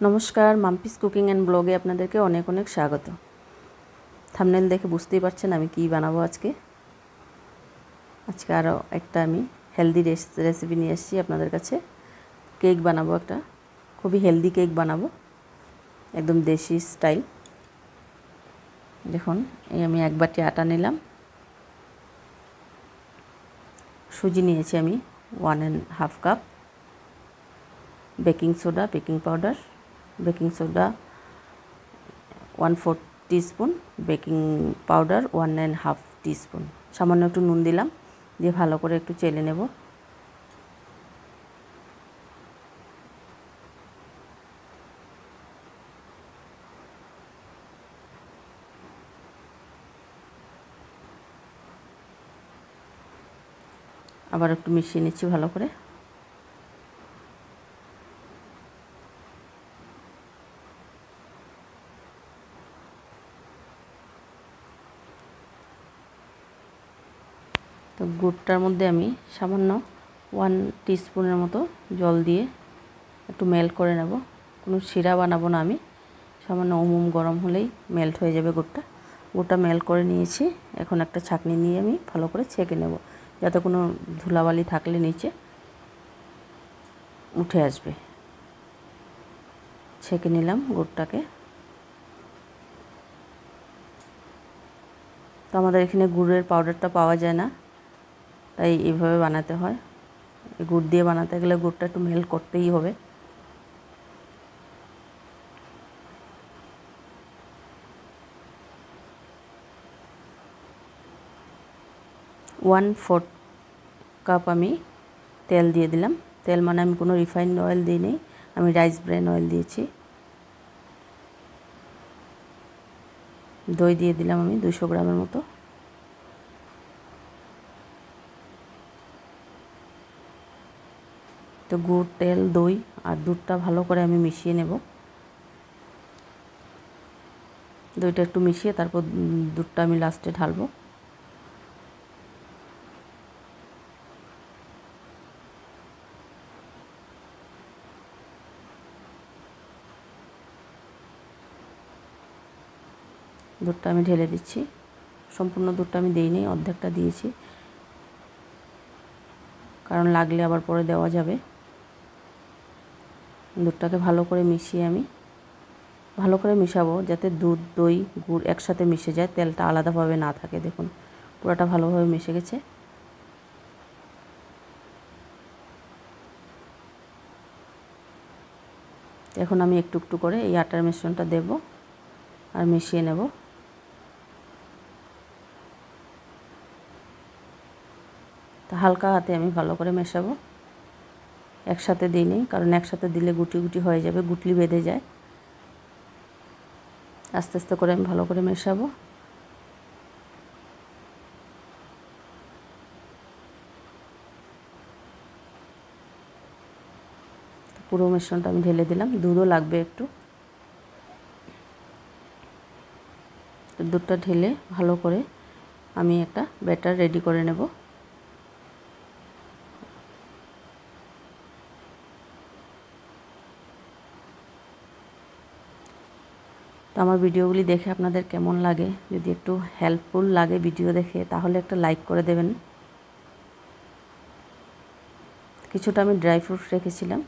নমস্কার, Mampi's cooking and ব্লগে আপনাদেরকে অনেক অনেক স্বাগত। থাম্বনেল দেখে বুঝতেই পারছেন আমি কি বানাবো আজকে। আরও একটা আমি হেলদি রেসিপি নিয়ে এসেছি আপনাদের কাছে। কেক বানাবো, একটা খুবই হেলদি কেক বানাবো, একদম দেশি স্টাইল। দেখুন, এই আমি 1 বাটি আটা নিলাম, সুজি নিয়েছি আমি 1.5 cup, baking soda, baking powder, baking soda 1/4 teaspoon, baking powder 1.5 teaspoon, সামান্য একটু নুন দিলাম, দিয়ে ভালো করে একটু চেলে নেব। আবার একটু মিশিয়ে নিচ্ছি ভালো করে। তো গুড়টার মধ্যে আমি সামান্য 1 টিস্পুনের মতো জল দিয়ে একটু মেল্ট করে নেব। কোনো শিরা বানাবো না আমি, সামান্য গরম হলেই মেল্ট হয়ে যাবে গুড়টা মেল্ট করে নিয়েছি। এখন একটা ছাঁকনি নিয়ে আমি ভালো করে ছেঁকে নেব, যাতে কোনো ধুলাবালি থাকলে নিচে উঠে আসবে। ছেঁকে নিলাম গুড়টাকে। তো আমাদের এখানে গুড়ের পাউডারটা পাওয়া যায় না, তাই এইভাবে বানাতে হয়। গুড় দিয়ে বানাতে গেলে গুড়টা একটু মেল্ট করতেই হবে। ওয়ান ফোর্থ কাপ আমি তেল দিয়ে দিলাম। তেল মানে আমি কোনো রিফাইন্ড অয়েল দিইনি, আমি রাইস ব্রেন অয়েল দিয়েছি। দই দিয়ে দিলাম আমি 200 গ্রামের মতো। তো গুড়, তেল, দই আর দুধটা ভালো করে আমি মিশিয়ে নেব। দইটা একটু মিশিয়ে তারপর দুধটা আমি লাস্টে ঢালবো। দুধটা আমি ঢেলে দিচ্ছি। সম্পূর্ণ দুধটা আমি দিইনি, অর্ধেকটা দিয়েছি, কারণ লাগলে আবার পরে দেওয়া যাবে। দুধটাকে ভালো করে মিশিয়ে আমি ভালো করে মিশাবো, যাতে দুধ, দই, গুড় একসাথে মিশে যায়, তেলটা আলাদাভাবে না থাকে। দেখুন, পুরোটা ভালোভাবে মিশে গেছে। এখন আমি একটু একটু করে এই আটার মিশ্রণটা দেব আর মিশিয়ে নেব। তো হালকা হাতে আমি ভালো করে মেশাবো, একসাথে দিইনি, কারণ একসাথে দিলে গুটি গুটি হয়ে যাবে, গুটলি বেঁধে যায়। আস্তে আস্তে করে আমি ভালো করে মেশাবো। পুরো মিশ্রণটা আমি ঢেলে দিলাম। দুধও লাগবে একটু। দুধটা ঢেলে ভালো করে আমি একটা ব্যাটার রেডি করে নেব। তো আমার ভিডিওগুলি দেখে আপনাদের কেমন লাগে, যদি একটু হেল্পফুল লাগে ভিডিও দেখে, তাহলে একটা লাইক করে দেবেন। কিছুটা আমি ড্রাই ফ্রুটস রেখেছিলাম,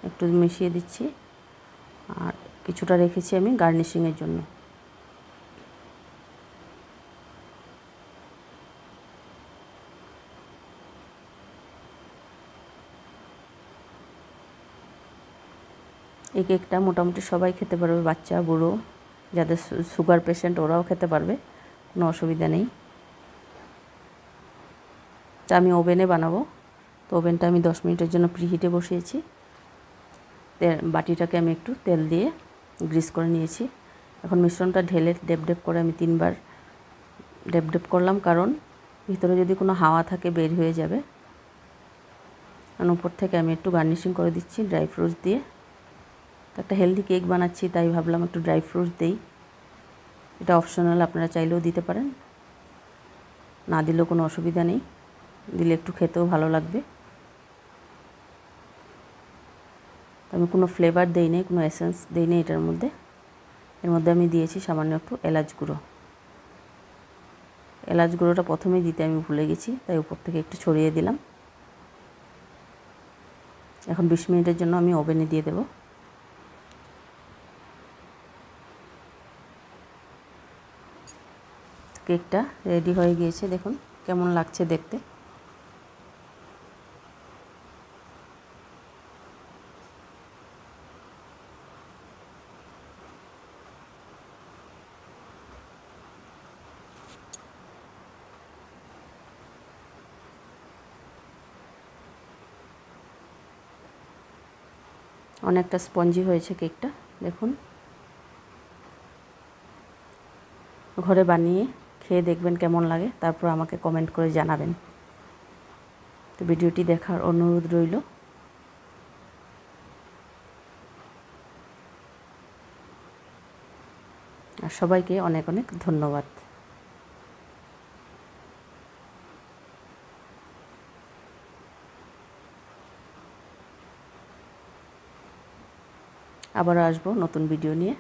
একটু মিশিয়ে দিচ্ছি, আর কিছুটা রেখেছি আমি গার্নিশিংয়ের জন্য। এই কেকটা মোটামুটি সবাই খেতে পারবে, বাচ্চা, বুড়ো, যাদের সুগার পেশেন্ট ওরাও খেতে পারবে, কোনো অসুবিধা নেই। তা আমি ওভেনে বানাবো, তো ওভেনটা আমি 10 মিনিটের জন্য প্রিহিটে বসিয়েছি। বাটিটাকে আমি একটু তেল দিয়ে গ্রিস করে নিয়েছি। এখন মিশ্রণটা ঢেলে ডেপ করে আমি 3 বার ডেপ করলাম, কারণ ভিতরে যদি কোনো হাওয়া থাকে বের হয়ে যাবে। আর উপর থেকে আমি একটু গার্নিশিং করে দিচ্ছি ড্রাই ফ্রুটস দিয়ে। তো একটা হেলদি কেক বানাচ্ছি, তাই ভাবলাম একটু ড্রাই ফ্রুটস দেই। এটা অপশনাল, আপনারা চাইলেও দিতে পারেন, না দিলেও কোনো অসুবিধা নেই, দিলে একটু খেতেও ভালো লাগবে। আমি কোনো ফ্লেভার দেই নাই, কোনো এসেন্স দেই নাই এটার মধ্যে। এর মধ্যে আমি দিয়েছি সামান্য একটু এলাচ গুঁড়ো। এলাচ গুঁড়োটা প্রথমেই দিতে আমি ভুলে গেছি, তাই উপর থেকে একটু ছড়িয়ে দিলাম। এখন 20 মিনিটের জন্য আমি ওভেনে দিয়ে দেব। কেকটা রেডি হয়ে গিয়েছে, দেখুন কেমন লাগছে দেখতে। অনেকটা স্পঞ্জি হয়েছে কেকটা, দেখুন। ঘরে বানিয়ে খেয়ে দেখবেন কেমন লাগে, তারপর আমাকে কমেন্ট করে জানাবেন। তো ভিডিওটি দেখার অনুরোধ রইল। আর সবাইকে অনেক অনেক ধন্যবাদ। আবারও আসবো নতুন ভিডিও নিয়ে।